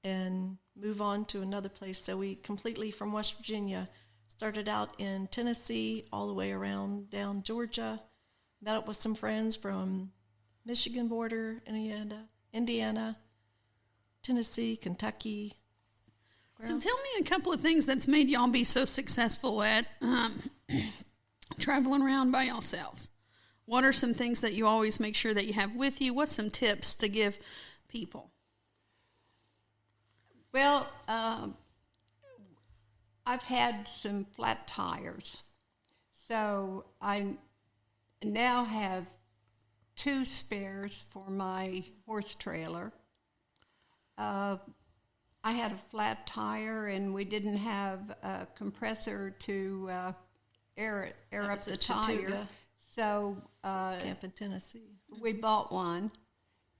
and move on to another place. So we completely, from West Virginia, started out in Tennessee all the way around down Georgia. Met up with some friends from Michigan border, Indiana, Tennessee, Kentucky. So tell me a couple of things that's made y'all be so successful at traveling around by yourselves. What are some things that you always make sure that you have with you? What's some tips to give people? Well, I've had some flat tires, so I now have 2 spares for my horse trailer. I had a flat tire, and we didn't have a compressor to air up the tire. Chattooga. So Camp in Tennessee. we bought one.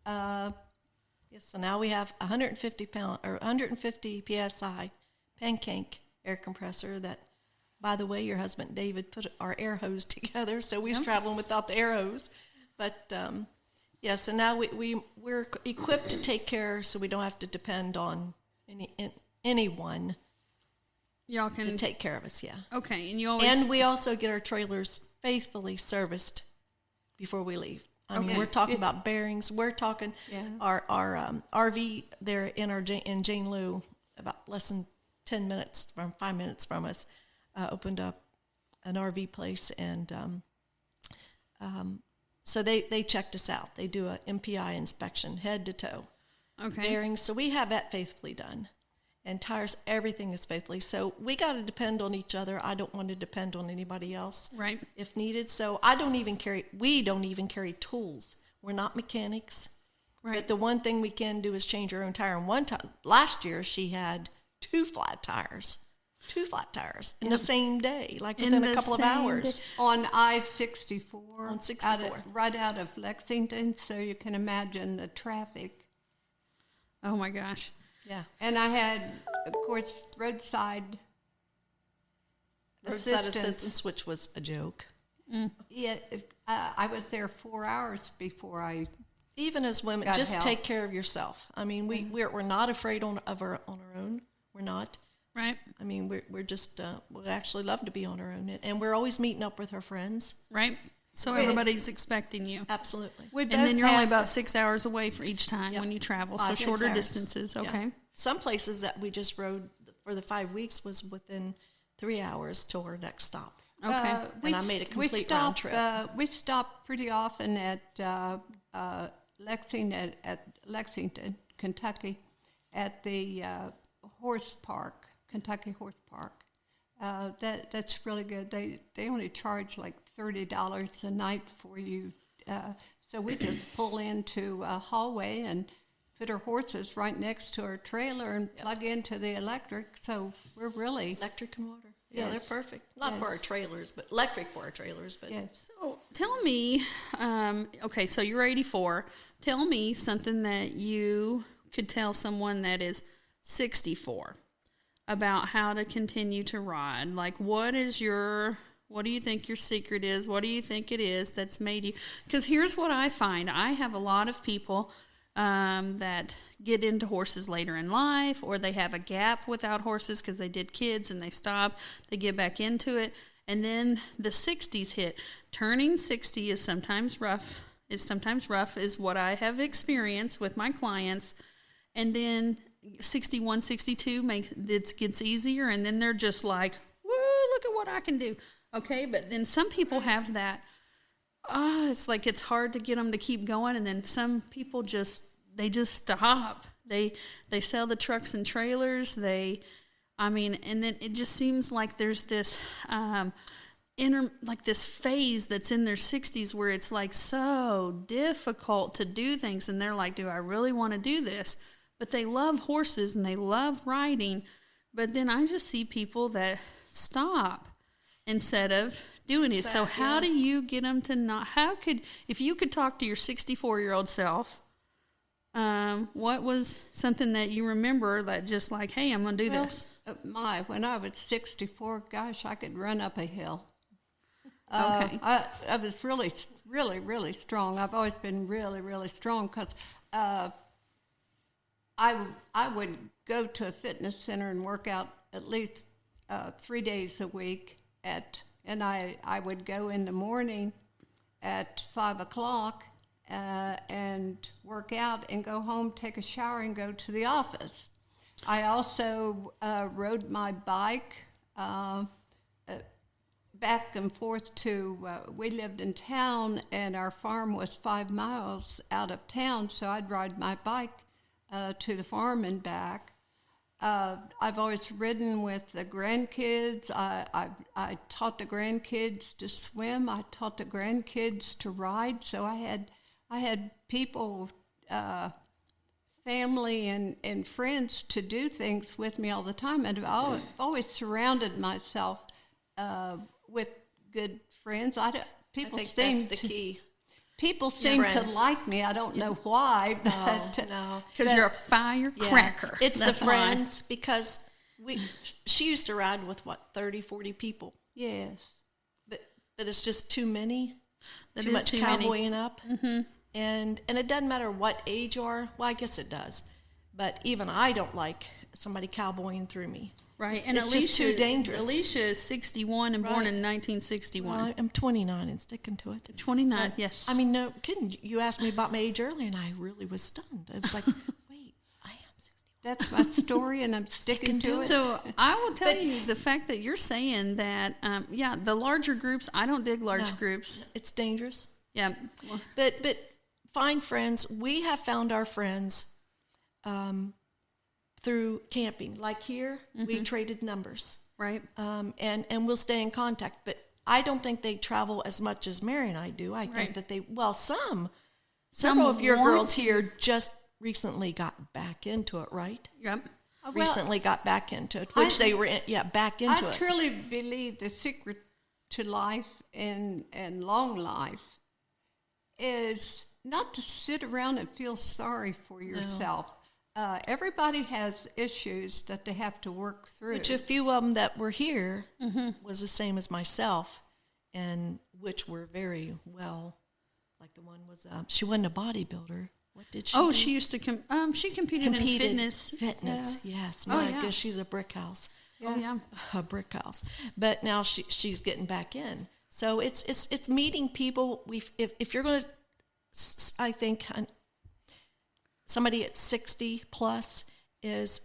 Yes, so now we have 150 psi pancake air compressor that, by the way, your husband David put our air hose together, so we're traveling without the air hose. But so now we're equipped to take care, so we don't have to depend on anyone Y'all can to take care of us. Yeah. Okay, and you always And we also get our trailers faithfully serviced before we leave. I mean, we're talking about bearings. We're talking our RV there in Jane Lou, about less than 5 minutes from us, opened up an RV place, and so they checked us out. They do a MPI inspection, head to toe. Okay. Bearings, so we have that faithfully done. And tires, everything is faithfully. So we got to depend on each other. I don't want to depend on anybody else, right, if needed. So we don't even carry tools. We're not mechanics. right. But the one thing we can do is change our own tire. And one time, last year, she had 2 flat tires in the same day, like within a couple of hours. On I-64. On 64. Right out of Lexington, so you can imagine the traffic. Oh my gosh. Yeah. And I had, of course, roadside assistance, which was a joke. Yeah, I was there 4 hours before I. Even as women, got just help. take care of yourself. I mean, we're not afraid on our own. We're not. Right. I mean, we're just we actually love to be on our own, and we're always meeting up with our friends. Right. So everybody's expecting you. Absolutely. And then you're only about 6 hours away for each time when you travel, so 5, 6 shorter hours. distances. Okay. Yeah. Some places that we just rode for the 5 weeks was within 3 hours till our next stop. Okay. And I made a complete round trip. We stopped pretty often at Lexington, Kentucky, at the Kentucky Horse Park. That's really good. They only charge like $30 a night for you. So we just pull into a hallway and put our horses right next to our trailer and plug into the electric. So we're really Electric and water. Yeah, Yes. they're perfect. Not for our trailers, but electric for our trailers. But yes. So tell me, okay, so you're 84. Tell me something that you could tell someone that is 64 about how to continue to ride. Like, what do you think your secret is? What do you think it is that's made you? Because here's what I find. I have a lot of people that get into horses later in life, or they have a gap without horses because they did kids and they stop. They get back into it, and then the 60s hit. Turning 60 is sometimes rough. Is what I have experienced with my clients, and then 61, 62 gets easier, and then they're just like, woo, look at what I can do. Okay, but then some people have that, it's like it's hard to get them to keep going, and then some people just stop. They sell the trucks and trailers. And then it just seems like there's this this phase that's in their 60s where it's like so difficult to do things, and they're like, do I really want to do this? but they love horses and they love riding. But then I just see people that stop instead of doing it. So how do you get them to not? If you could talk to your 64-year-old self, what was something that you remember that just like, hey, I'm going to do this? When I was 64, gosh, I could run up a hill. Okay. I was really, really, really strong. I've always been really, really strong because I would go to a fitness center and work out at least 3 days a week and I would go in the morning at 5 o'clock and work out and go home, take a shower, and go to the office. I also rode my bike back and forth we lived in town, and our farm was 5 miles out of town, so I'd ride my bike to the farm and back. I've always ridden with the grandkids. I taught the grandkids to swim. I taught the grandkids to ride. So I had people, family and friends to do things with me all the time. And I've always surrounded myself with good friends. People I think seem that's the key. People seem to like me. I don't know why, but No. Because you're a firecracker. Yeah. It's That's the why. friends, because she used to ride with 30, 40 people. yes. But it's just too many. That Too is much too many. cowboying up. Mm-hmm. And it doesn't matter what age you are. Well, I guess it does. But even I don't like somebody cowboying through me. Right. It's, And it's Alicia, just too dangerous. Alicia is 61 and born Right. in 1961. Well, I'm 29 and sticking to it. 29, yes. I mean, no kidding. You asked me about my age earlier, and I really was stunned. I was like, wait, I am 61. That's my story, and I'm sticking to it. So I will tell you the fact that you're saying that, the larger groups, I don't dig large groups. It's dangerous. Yeah. Well, But find friends. We have found our friends through camping. Like here, we traded numbers. right. And we'll stay in contact. But I don't think they travel as much as Mary and I do. I think Right. that several of your want girls here just recently got back into it, right? Yep. Recently got back into it, which they were back into I it. truly believe the secret to life and long life is not to sit around and feel sorry for yourself. Everybody has issues that they have to work through. Which a few of them that were here was the same as myself, and which were very well. Like the one was, she wasn't a bodybuilder. What did she? Oh, do? she used to she competed in fitness. Fitness, yes. Oh, My yeah. gosh, she's a brick house. Oh yeah. A brick house. But now she's getting back in. So it's meeting people. If you're going to, I think somebody at 60 plus is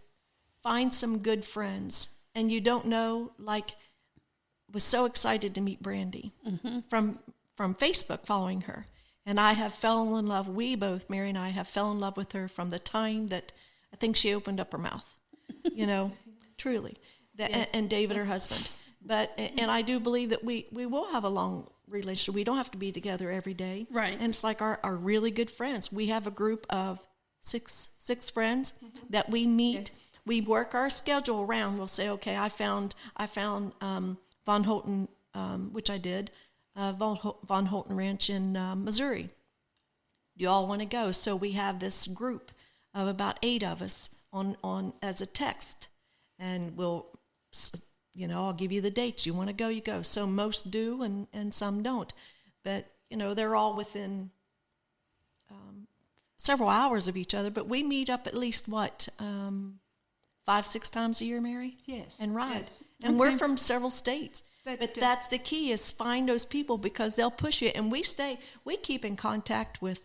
find some good friends. And you don't know, like, was so excited to meet Brandy from Facebook, following her. And I have fell in love, Mary and I have fell in love with her from the time that I think she opened up her mouth, truly. And David, her husband. And I do believe that we will have a long relationship. We don't have to be together every day. Right. And it's like our really good friends. We have a group of six friends that we meet. Yeah. We work our schedule around. We'll say, okay, I found Von Holten, which I did, Von Holten Ranch in Missouri. You all want to go? So we have this group of about 8 of us on as a text, and we'll, I'll give you the dates. You want to go, you go. So most do, and some don't. But they're all within several hours of each other. But we meet up at least 5-6 times a year, Mary? Yes. And ride. Yes. And we're from several states. But that's the key, is find those people, because they'll push you. And we keep in contact with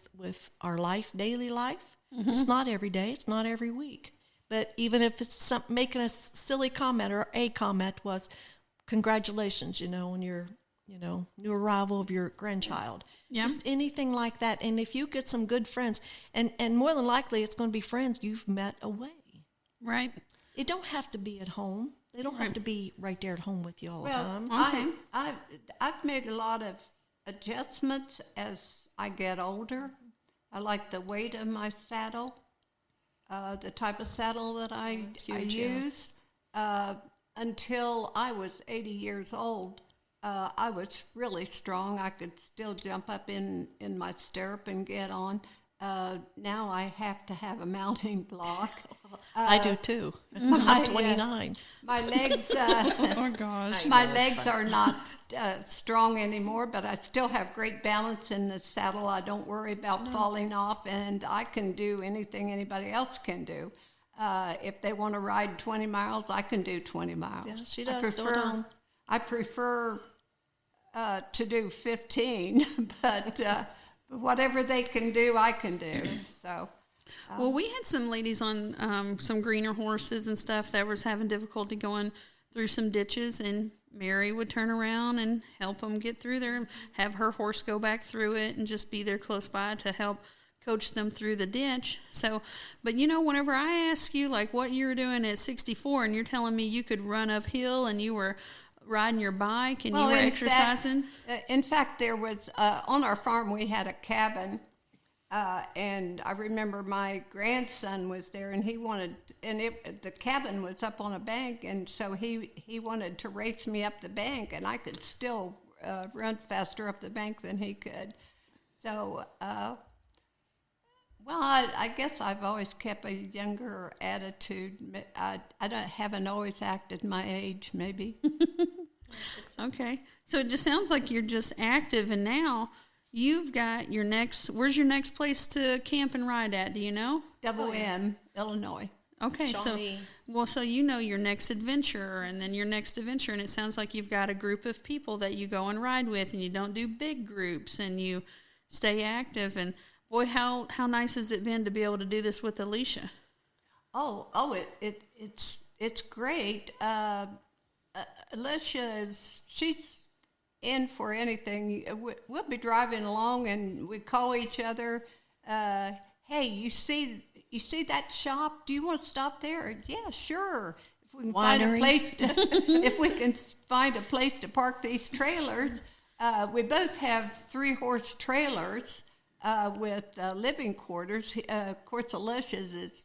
our daily life. Mm-hmm. It's not every day. It's not every week. But even if it's making a silly comment, or a comment was, congratulations, on your, new arrival of your grandchild. Yeah. Just anything like that. And if you get some good friends, and more than likely it's going to be friends you've met away. Right. It don't have to be at home. They don't have to be right there at home with you all the Well, time. Okay. I've made a lot of adjustments as I get older. I like the weight of my saddle. the type of saddle that I huge, yeah. use. Until I was 80 years old, I was really strong. I could still jump up in my stirrup and get on. Now I have to have a mounting block. I do too. I'm 29. My legs, Oh gosh. my legs are not strong anymore, but I still have great balance in the saddle. I don't worry about falling off, and I can do anything anybody else can do. If they want to ride 20 miles, I can do 20 miles. Yeah, she does. Still I prefer to do 15, but whatever they can do, I can do. So, Well, we had some ladies on some greener horses and stuff that was having difficulty going through some ditches, and Mary would turn around and help them get through there and have her horse go back through it and just be there close by to help coach them through the ditch. So, but whenever I ask you like what you were doing at 64 and you're telling me you could run uphill and you were riding your bike and you were exercising. In fact, there was, on our farm we had a cabin, and I remember my grandson was there, and he wanted, the cabin was up on a bank, and so he wanted to race me up the bank, and I could still run faster up the bank than he could. So, well, I guess I've always kept a younger attitude. I haven't always acted my age, maybe. Okay. So it just sounds like you're just active, and now you've got where's your next place to camp and ride at? Do you know? M, Illinois. Okay. Shawnee. So your next adventure, and then your next adventure, and it sounds like you've got a group of people that you go and ride with, and you don't do big groups, and you stay active. And boy, how nice has it been to be able to do this with Alicia? It's great. Alicia she's in for anything. We'll be driving along and we call each other, hey, you see that shop? Do you want to stop there? Yeah, sure. If we can find a place to park these trailers. We both have 3-horse trailers with living quarters. Of course, Alicia's is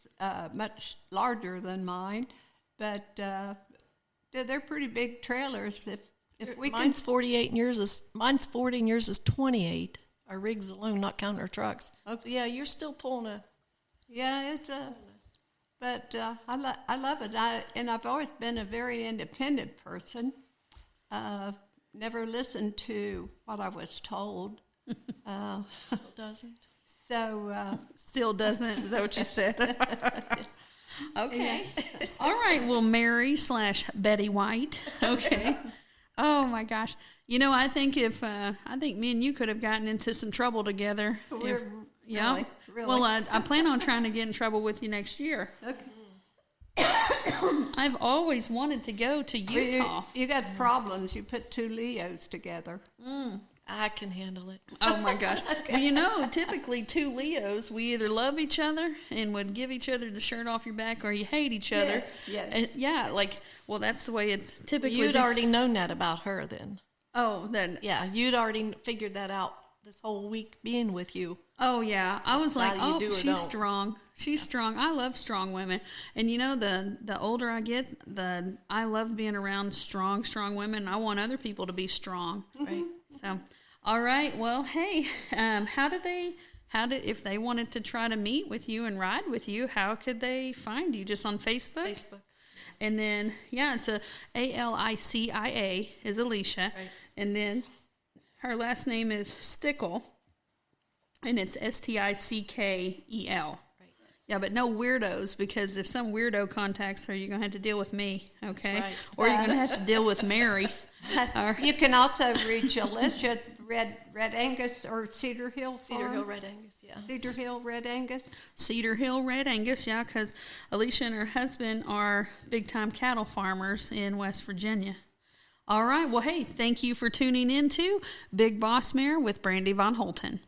much larger than mine, but they're pretty big trailers. If we mine's 48 and mine's 40 and yours is 28. Our rigs alone, not counting our trucks. Okay. So yeah, you're still pulling a. Yeah, but I love it. I've always been a very independent person. Never listened to what I was told. Still doesn't. So Still doesn't. Is that what you said? Okay. All right. Well, Mary / Betty White. Okay. Oh my gosh. I think I think me and you could have gotten into some trouble together. Really? Well, I plan on trying to get in trouble with you next year. Okay. I've always wanted to go to Utah. You got problems. You put 2 Leos together. I can handle it. Oh my gosh. Okay. Well, typically 2 Leos, we either love each other and would give each other the shirt off your back, or you hate each other. Yes. And that's the way it's typically. You'd already known that about her then. Oh, then. Yeah, you'd already figured that out this whole week being with you. Oh, yeah. I was like, she's strong. She's strong. I love strong women. And, the older I get, I love being around strong women. I want other people to be strong. Right. So, all right. Well, hey, if they wanted to try to meet with you and ride with you, how could they find you? Just on Facebook? Facebook. And then, it's Alicia is Alicia. Right. And then her last name is Stickel, and it's Stickel. Right. Yeah, but no weirdos, because if some weirdo contacts her, you're going to have to deal with me, okay? Right. Or you're going to have to deal with Mary. You can also reach Alicia Red Angus or Cedar Hill Farm. Cedar Hill Red Angus, yeah. Cedar Hill Red Angus. Cedar Hill Red Angus, yeah, because Alicia and her husband are big-time cattle farmers in West Virginia. All right, well, hey, thank you for tuning in to Big Boss Mare with Brandy Von Holten.